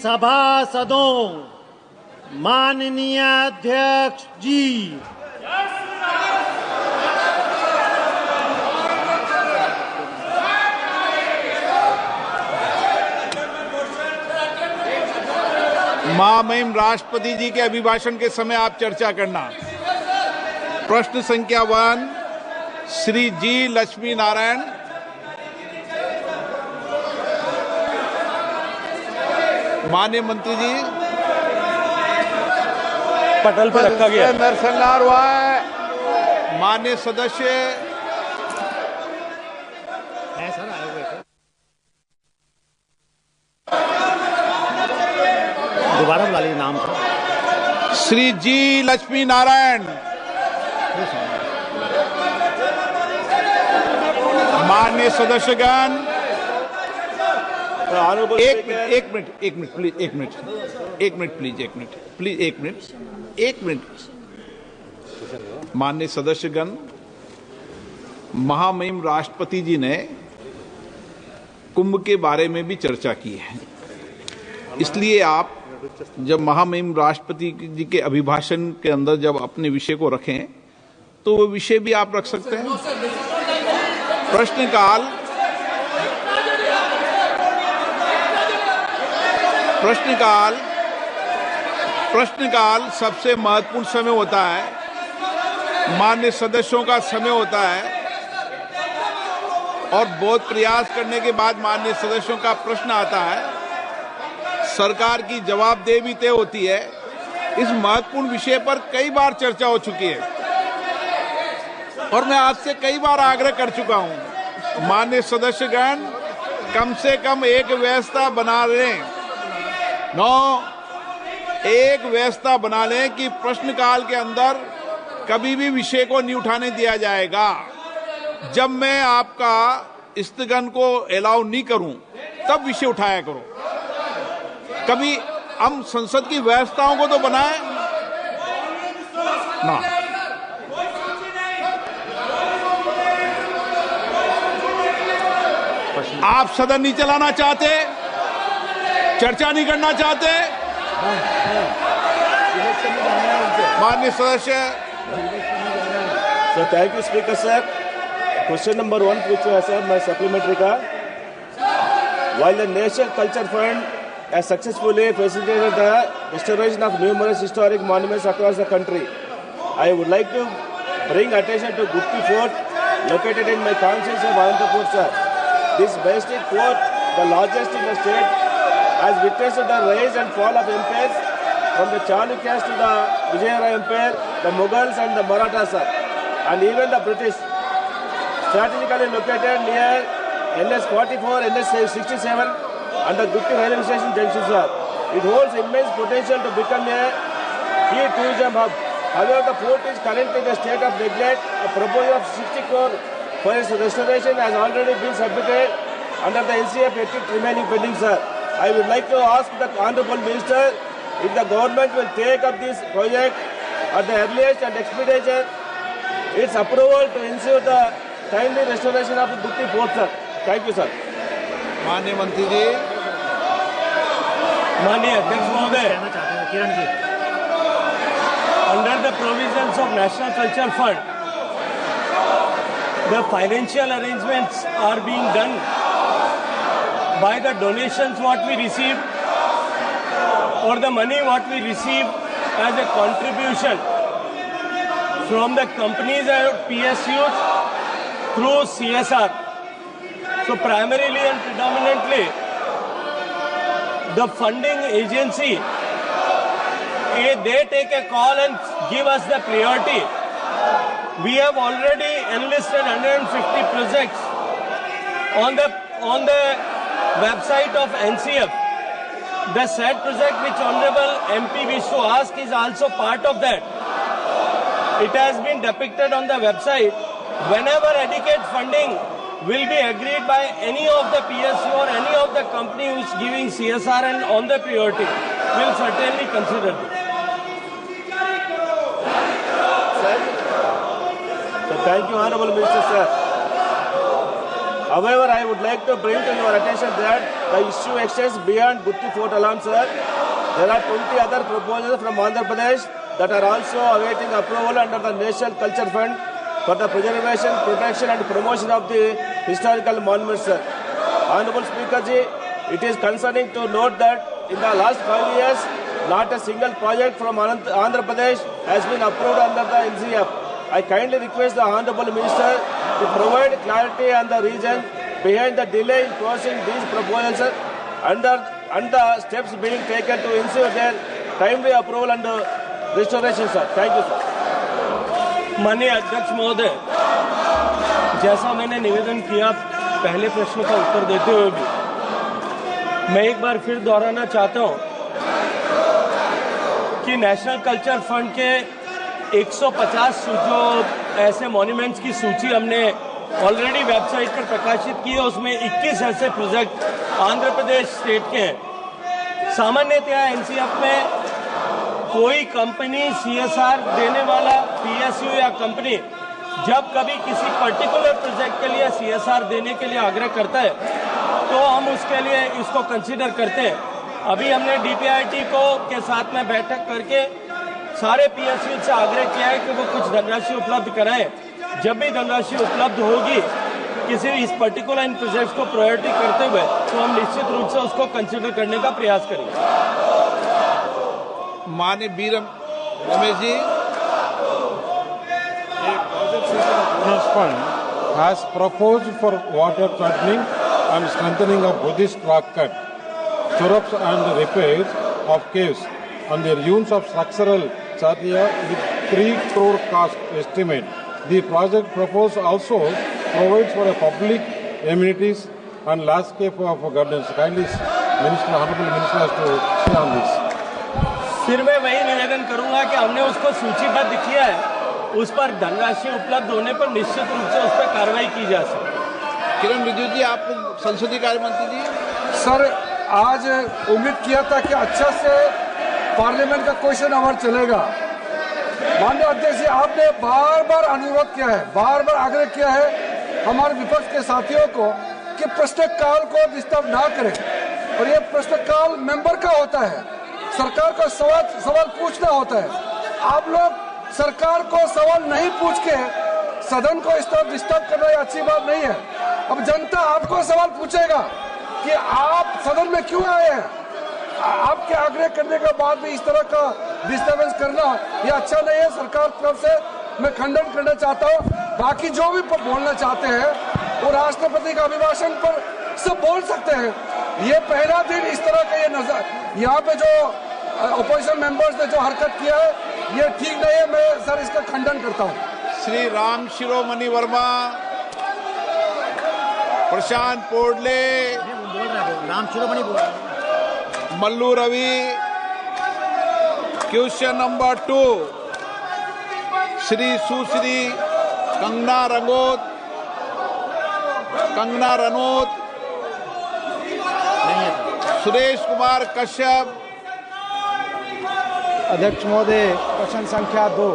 सभासदों, माननीय अध्यक्ष जी, महामहिम राष्ट्रपति जी के अभिभाषण के समय आप चर्चा करना। प्रश्न संख्या 1 श्री जी लक्ष्मी नारायण। माननीय मंत्री जी, पटल पर रखा गया नरसंहार हुआ है। माननीय सदस्य सर आए हुए थे, दोबारा बुला लीजिए नाम था। श्री जी लक्ष्मी नारायण। माननीय सदस्यगण, एक मिनट। माननीय सदस्यगण, महामहिम राष्ट्रपति जी ने कुंभ के बारे में भी चर्चा की है, इसलिए आप जब महामहिम राष्ट्रपति जी के अभिभाषण के अंदर जब अपने विषय को रखें तो वो विषय भी आप रख सकते हैं। प्रश्नकाल सबसे महत्वपूर्ण समय होता है, माननीय सदस्यों का समय होता है और बहुत प्रयास करने के बाद माननीय सदस्यों का प्रश्न आता है, सरकार की जवाबदेही भी तय होती है। इस महत्वपूर्ण विषय पर कई बार चर्चा हो चुकी है और मैं आपसे कई बार आग्रह कर चुका हूं, माननीय सदस्यगण कम से कम एक व्यवस्था बना लें, एक व्यवस्था बना लें कि प्रश्नकाल के अंदर कभी भी विषय को नहीं उठाने दिया जाएगा। जब मैं आपका स्थगन को अलाउ नहीं करूं तब विषय उठाया करो। कभी हम संसद की व्यवस्थाओं को तो बनाएं ना। आप सदन नहीं चलाना चाहते, चर्चा नहीं करना चाहते। माननीय सदस्य। Sir, thank you speaker sir. Question number 1 पूछ रहा है सर, मैं सप्लीमेंट्री का। While the National Culture Fund has successfully facilitated the restoration of numerous historic monuments across the country, I would like to bring attention to Gupti Fort, located in my constituency of Anantapur, sir. This majestic fort, the largest in the state, has witnessed the rise and fall of empires from the Chalukyas to the Vijayanagar Empire, the Mughals and the Marathas, sir, and even the British. Strategically located near NS 44, NS 67 and the Gupti railway station junction, sir. It holds immense potential to become a key tourism hub. However, the fort is currently in the state of neglect. A proposal of 60 crore for its restoration has already been submitted under the NCF ethics remaining pending, sir. I would like to ask the Honorable Minister if the government will take up this project at the earliest and expedite its approval to ensure the timely restoration of the Gupti Fort, sir. Thank you, sir. माननीय मंत्री जी। माननीय अध्यक्ष महोदय, Kiran ji, under the provisions of National Culture Fund, the financial arrangements are being done by the donations what we receive or the money what we receive as a contribution from the companies and PSUs through CSR. So primarily and predominantly, the funding agency, they take a call and give us the priority. We have already enlisted 150 projects on the website of NCF. The said project which Honorable MP wished to ask is also part of that. It has been depicted on the website. Whenever adequate funding will be agreed by any of the PSU or any of the company who is giving CSR and on the priority, will certainly consider this. So thank you, Honorable Minister, sir. However, I would like to bring to your attention that the issue extends beyond Gutti Fort alone, sir. There are 20 other proposals from Andhra Pradesh that are also awaiting approval under the National Culture Fund for the preservation, protection and promotion of the historical monuments, sir. Honorable Speaker ji, it is concerning to note that in the last 5 years, not a single project from Andhra Pradesh has been approved under the NCF. I kindly request the Honorable Minister to provide clarity on the reason behind the delay in closing these proposals and the steps being taken to ensure their timely approval and restoration, sir. Thank you, sir. माननीय अध्यक्ष महोदय, जैसा मैंने निवेदन किया पहले प्रश्न का उत्तर देते हुए भी, मैं एक बार फिर दोहराना चाहता हूं कि नेशनल कल्चर फंड के 150 जो ऐसे मॉन्यूमेंट्स की सूची हमने ऑलरेडी वेबसाइट पर प्रकाशित की है, उसमें 21 ऐसे प्रोजेक्ट आंध्र प्रदेश स्टेट के हैं। सामान्यतया एनसीएफ में कोई कंपनी सीएसआर देने वाला पीएसयू या कंपनी जब कभी किसी पर्टिकुलर प्रोजेक्ट के लिए सीएसआर देने के लिए आग्रह करता है तो हम उसके लिए इसको कंसीडर करते हैं। अभी हमने डीपीआईटी के साथ में बैठक करके सारे पीएसयू से आग्रह किया है कि वो कुछ धनराशि उपलब्ध कराएं। जब भी धनराशि उपलब्ध होगी किसी इस पर्टिकुलर इन प्रोजेक्ट्स को प्रायोरिटी करते हुए तो हम निश्चित रूप से उसको कंसीडर करने का प्रयास करेंगे। माननीय B Ramesh ji, This fund has proposed for water threatening and strengthening of Buddhist rock cut, stirrups and repairs of caves and the ruins of structural charya with 3 crore cost estimate. The project proposed also provides for a public amenities and landscape of gardens. Kindly, Honorable Minister has to say on this. फिर मैं वही निवेदन करूंगा कि हमने उसको सूचीबद्ध किया है, उस पर धनराशि उपलब्ध होने पर निश्चित रूप से उस पर कार्रवाई की जा सकती है। किरण रिजिजू जी, आप संसदीय कार्य मंत्री जी। सर, आज उम्मीद किया था कि अच्छा से पार्लियामेंट का क्वेश्चन आवर चलेगा। माननीय अध्यक्ष जी, आपने बार बार अनुरोध किया है, बार बार आग्रह किया है हमारे विपक्ष के साथियों को कि प्रश्नकाल को डिस्टर्ब ना करें, और ये प्रश्नकाल मेंबर का होता है, सरकार को सवाल पूछना होता है। आप लोग सरकार को सवाल नहीं पूछ के सदन को इस तरह डिस्टर्ब करना अच्छी बात नहीं है। अब जनता आपको सवाल पूछेगा कि आप सदन में क्यों आए हैं। आपके आग्रह करने के बाद भी इस तरह का डिस्टर्बेंस करना ये अच्छा नहीं है। सरकार की तरफ से मैं खंडन करना चाहता हूँ। बाकी जो भी बोलना चाहते हैं वो राष्ट्रपति का अभिभाषण पर सब बोल सकते हैं। ये पहला दिन इस तरह का ये नजर यहाँ पे जो अपोजिशन मेंबर्स ने जो हरकत किया है ये ठीक नहीं है। मैं सर इसका खंडन करता हूँ। श्री राम शिरोमणि वर्मा, प्रशांत पोडले, राम शिरोमणि बोल रहे हैं। मल्लू रवि। क्वेश्चन नंबर 2, श्री सुश्री कंगना रनौत, सुरेश कुमार कश्यप। अध्यक्ष महोदय, प्रश्न संख्या 2।